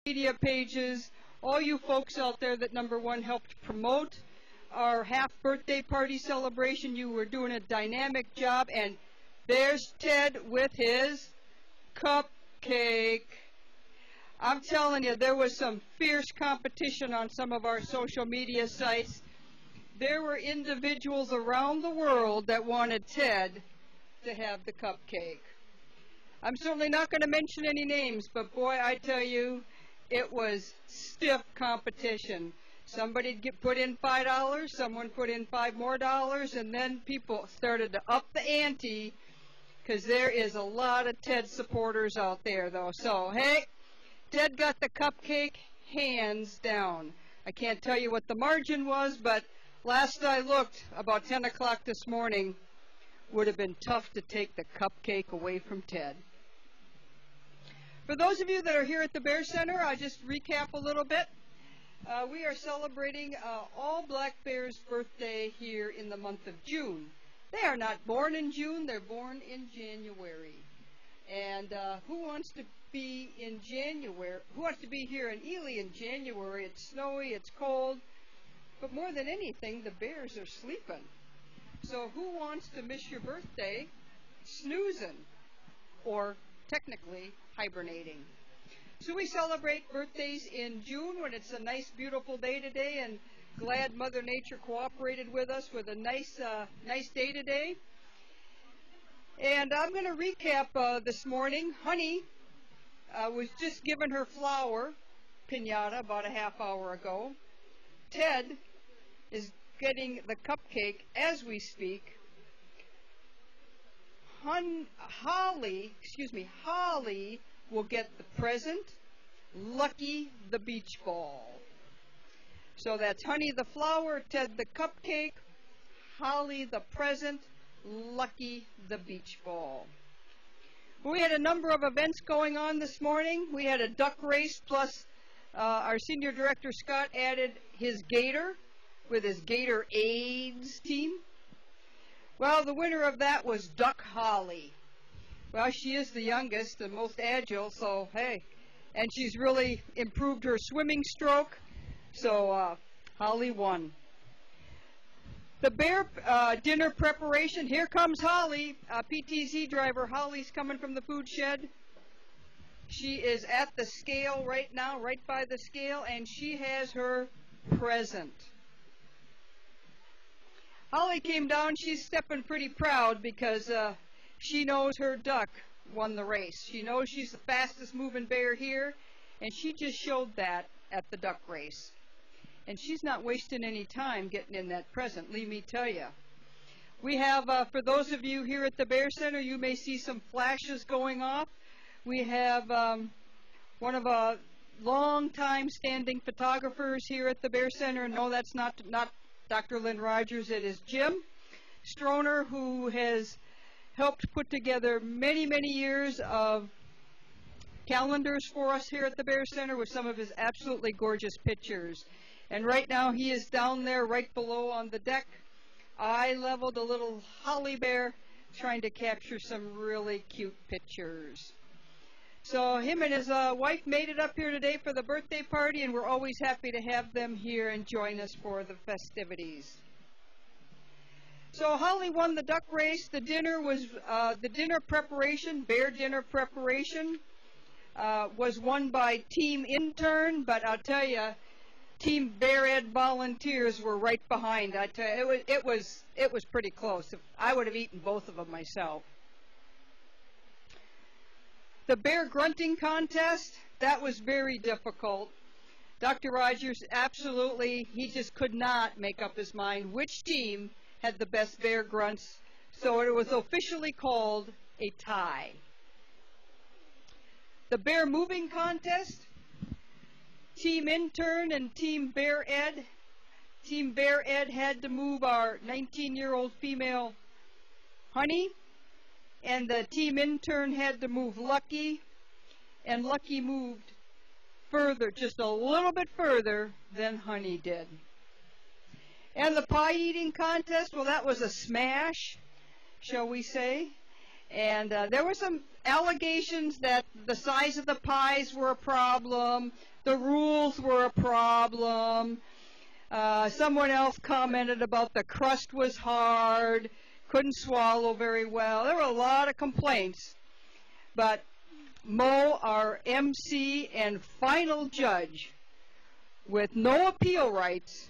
media pages, all you folks out there that number one helped promote our half birthday party celebration. You were doing a dynamic job, and there's Ted with his cupcake. I'm telling you, there was some fierce competition on some of our social media sites. There were individuals around the world that wanted Ted to have the cupcake. I'm certainly not going to mention any names, but boy, I tell you, it was stiff competition. Somebody'd put in $5, someone put in $5 more, and then people started to up the ante, because there is a lot of Ted supporters out there, though. So, hey, Ted got the cupcake hands down. I can't tell you what the margin was, but last I looked, about 10 o'clock this morning, would have been tough to take the cupcake away from Ted. For those of you that are here at the Bear Center, I'll just recap a little bit. We are celebrating all black bears' birthday here in the month of June. They are not born in June, they're born in January. And who wants to be in January? Who wants to be here in Ely in January? It's snowy, it's cold, but more than anything, the bears are sleeping. So who wants to miss your birthday snoozing, or technically hibernating? So we celebrate birthdays in June when it's a nice, beautiful day today, and glad Mother Nature cooperated with us with a nice day today. And I'm going to recap this morning. Honey was just given her flower pinata about a half hour ago. Ted is getting the cupcake as we speak. Holly will get the present, Lucky the beach ball. So that's Honey the flower, Ted the cupcake, Holly the present, Lucky the beach ball. We had a number of events going on this morning. We had a duck race, plus our senior director Scott added his gator with his Gator AIDS team. Well, the winner of that was Duck Holly. Well, she is the youngest and most agile, so hey, and she's really improved her swimming stroke, so Holly won. The bear dinner preparation, here comes Holly, PTZ driver. Holly's coming from the food shed. She is at the scale right now, right by the scale, and she has her present. Holly came down. She's stepping pretty proud because she knows her duck won the race. She knows she's the fastest moving bear here, and she just showed that at the duck race. And she's not wasting any time getting in that present, let me tell you. We have, for those of you here at the Bear Center, you may see some flashes going off. We have one of our long-time standing photographers here at the Bear Center. No, that's not Dr. Lynn Rogers. It is Jim Stroner, who has helped put together many, many years of calendars for us here at the Bear Center with some of his absolutely gorgeous pictures. And right now he is down there right below on the deck, eye level, the little holly bear, trying to capture some really cute pictures. So him and his wife made it up here today for the birthday party, and we're always happy to have them here and join us for the festivities. So Holly won the duck race. The dinner was the dinner preparation, bear dinner preparation, was won by Team Intern, but I'll tell you, Team Bear Ed volunteers were right behind. I tell you, it was pretty close. I would have eaten both of them myself. The bear grunting contest, that was very difficult. Dr. Rogers, absolutely, he just could not make up his mind which team had the best bear grunts, so it was officially called a tie. The bear moving contest, Team Intern and Team Bear Ed. Team Bear Ed had to move our 19-year-old female Honey, and the Team Intern had to move Lucky, and Lucky moved further, just a little bit further than Honey did. And the pie eating contest, well, that was a smash, shall we say. And there were some allegations that the size of the pies were a problem, the rules were a problem. Someone else commented about the crust was hard, couldn't swallow very well. There were a lot of complaints. But Mo, our MC and final judge, with no appeal rights,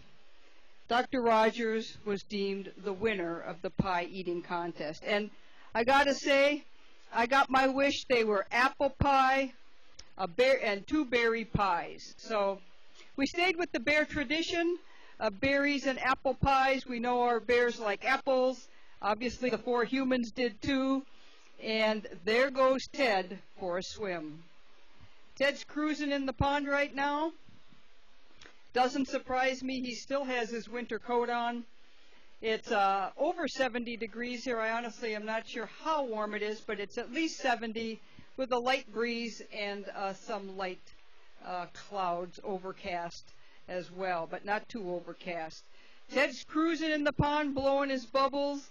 Dr. Rogers was deemed the winner of the pie eating contest. And I gotta say, I got my wish. They were apple pie, and 2 berry pies. So we stayed with the bear tradition of berries and apple pies. We know our bears like apples. Obviously the 4 humans did too. And there goes Ted for a swim. Ted's cruising in the pond right now. Doesn't surprise me, he still has his winter coat on. It's over 70 degrees here. I honestly am not sure how warm it is, but it's at least 70 with a light breeze and some light clouds, overcast as well, but not too overcast. Ted's cruising in the pond, blowing his bubbles.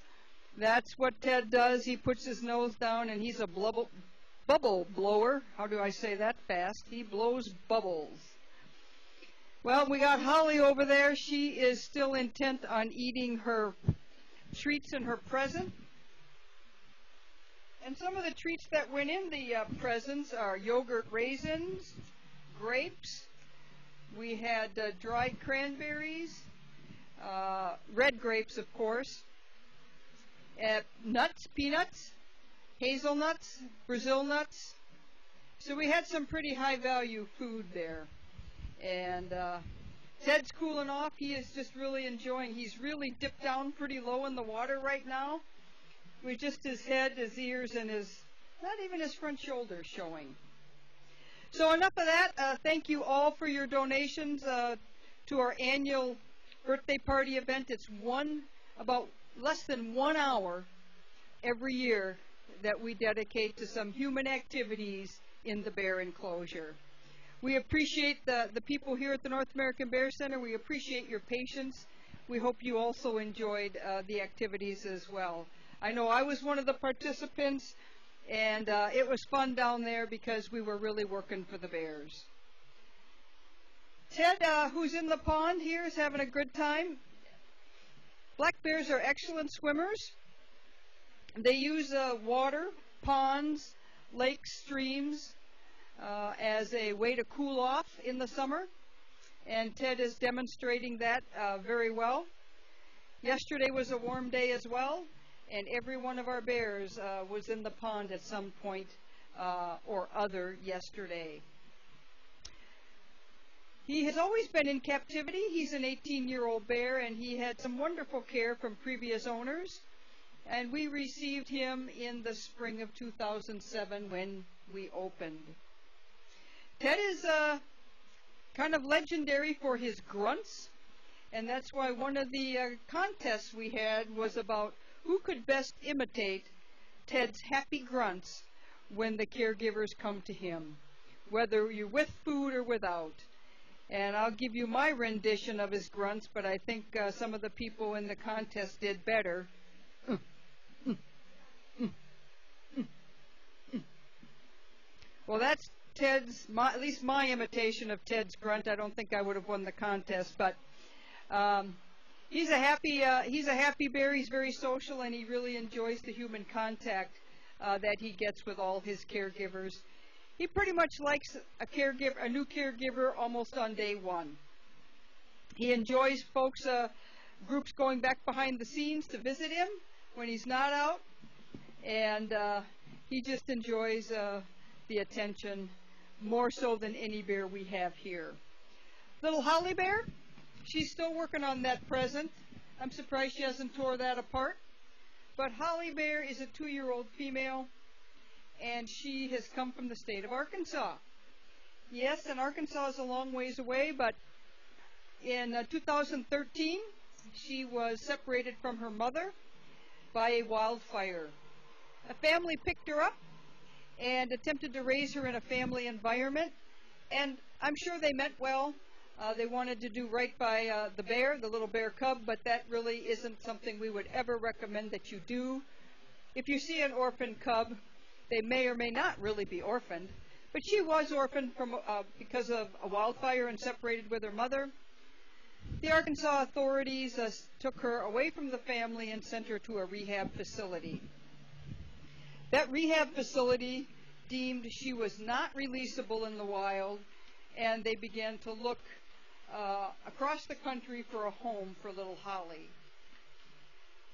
That's what Ted does. He puts his nose down and he's a bubble blower. How do I say that fast? He blows bubbles. Well, we got Holly over there. She is still intent on eating her treats in her present. And some of the treats that went in the presents are yogurt raisins, grapes. We had dried cranberries, red grapes, of course, nuts, peanuts, hazelnuts, Brazil nuts. So we had some pretty high-value food there. And Ted's cooling off. He is just really enjoying. He's really dipped down pretty low in the water right now, with just his head, his ears, and not even his front shoulders showing. So enough of that. Thank you all for your donations to our annual birthday party event. It's about less than 1 hour every year that we dedicate to some human activities in the bear enclosure. We appreciate the people here at the North American Bear Center. We appreciate your patience. We hope you also enjoyed the activities as well. I know I was one of the participants, and it was fun down there because we were really working for the bears. Ted, who's in the pond here, is having a good time. Black bears are excellent swimmers. They use water, ponds, lakes, streams, as a way to cool off in the summer, and Ted is demonstrating that very well. Yesterday was a warm day as well, and every one of our bears was in the pond at some point or other yesterday. He has always been in captivity. He's an 18-year-old bear, and he had some wonderful care from previous owners, and we received him in the spring of 2007 when we opened. Ted is kind of legendary for his grunts, and that's why one of the contests we had was about who could best imitate Ted's happy grunts when the caregivers come to him, whether you're with food or without. And I'll give you my rendition of his grunts, but I think some of the people in the contest did better. Well, that's at least my imitation of Ted's grunt. I don't think I would have won the contest, but he's a happy bear. He's very social, and he really enjoys the human contact that he gets with all his caregivers. He pretty much likes a new caregiver almost on day one. He enjoys groups going back behind the scenes to visit him when he's not out, and he just enjoys the attention more so than any bear we have here. Little Holly Bear, she's still working on that present. I'm surprised she hasn't tore that apart. But Holly Bear is a 2-year-old female, and she has come from the state of Arkansas. Yes, and Arkansas is a long ways away, but in 2013, she was separated from her mother by a wildfire. A family picked her up and attempted to raise her in a family environment, and I'm sure they meant well. They wanted to do right by the little bear cub, but that really isn't something we would ever recommend that you do. If you see an orphan cub, they may or may not really be orphaned, but she was orphaned because of a wildfire and separated with her mother. The Arkansas authorities took her away from the family and sent her to a rehab facility. That rehab facility deemed she was not releasable in the wild, and they began to look across the country for a home for little Holly.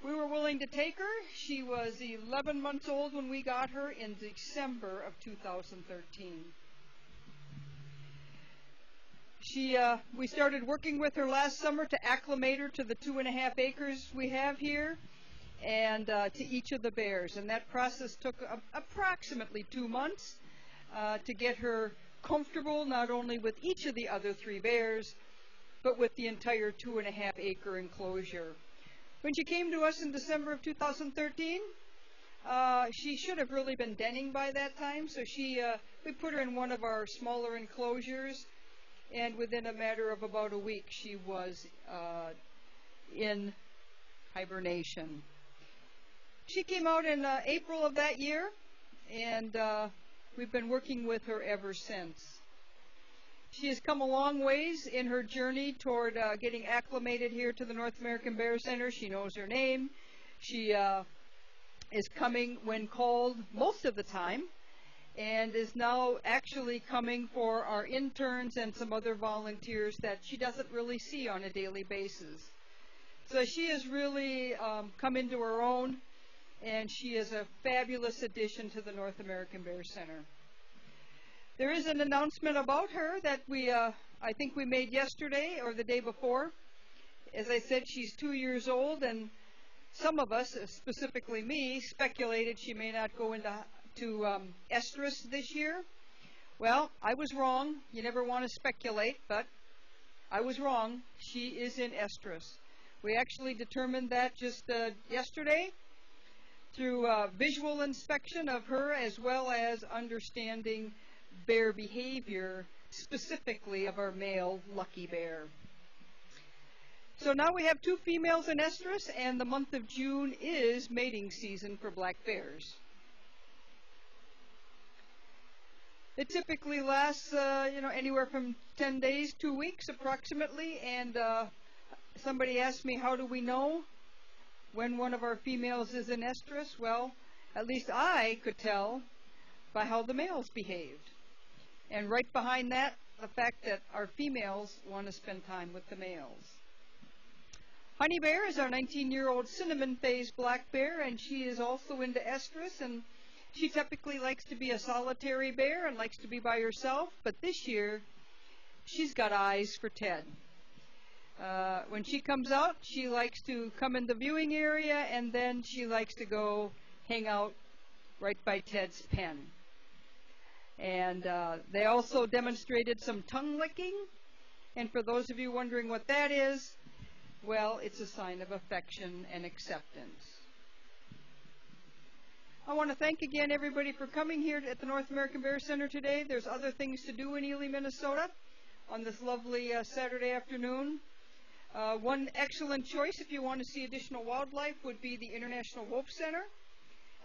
We were willing to take her. She was 11 months old when we got her in December of 2013. We started working with her last summer to acclimate her to the 2.5 acres we have here and to each of the bears. And that process took approximately 2 months to get her comfortable not only with each of the other 3 bears, but with the entire 2.5 acre enclosure. When she came to us in December of 2013, she should have really been denning by that time, so we put her in one of our smaller enclosures, and within a matter of about a week she was in hibernation. She came out in April of that year, and we've been working with her ever since. She has come a long ways in her journey toward getting acclimated here to the North American Bear Center. She knows her name. She is coming when called most of the time, and is now actually coming for our interns and some other volunteers that she doesn't really see on a daily basis. So she has really come into her own, and she is a fabulous addition to the North American Bear Center. There is an announcement about her that I think we made yesterday or the day before. As I said, she's 2 years old, and some of us, specifically me, speculated she may not go into estrus this year. Well, I was wrong. You never want to speculate, but I was wrong. She is in estrus. We actually determined that just yesterday through visual inspection of her, as well as understanding bear behavior, specifically of our male lucky bear. So now we have 2 females in estrus, and the month of June is mating season for black bears. It typically lasts anywhere from 10 days, 2 weeks approximately, and somebody asked me, how do we know when one of our females is in estrus? Well, at least I could tell by how the males behaved. And right behind that, the fact that our females want to spend time with the males. Honey Bear is our 19-year-old cinnamon phase black bear, and she is also into estrus, and she typically likes to be a solitary bear and likes to be by herself, but this year she's got eyes for Ted. When she comes out, she likes to come in the viewing area, and then she likes to go hang out right by Ted's pen. And they also demonstrated some tongue licking, and for those of you wondering what that is, well, it's a sign of affection and acceptance. I want to thank again everybody for coming here at the North American Bear Center today. There's other things to do in Ely, Minnesota on this lovely Saturday afternoon. One excellent choice if you want to see additional wildlife would be the International Wolf Center.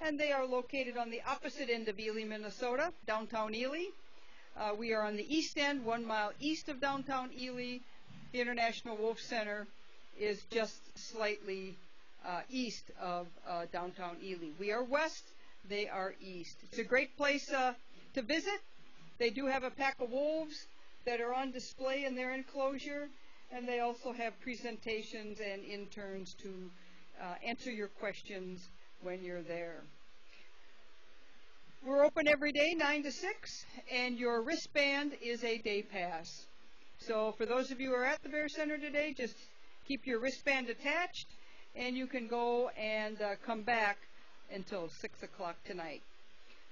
And they are located on the opposite end of Ely, Minnesota, downtown Ely. We are on the east end, 1 mile east of downtown Ely. The International Wolf Center is just slightly east of downtown Ely. We are west, they are east. It's a great place to visit. They do have a pack of wolves that are on display in their enclosure, and they also have presentations and interns to answer your questions when you're there. We're open every day, 9 to 6, and your wristband is a day pass. So for those of you who are at the Bear Center today, just keep your wristband attached, and you can go and come back until 6 o'clock tonight.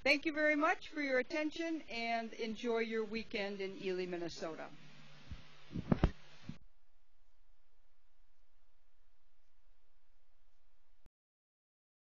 Thank you very much for your attention, and enjoy your weekend in Ely, Minnesota.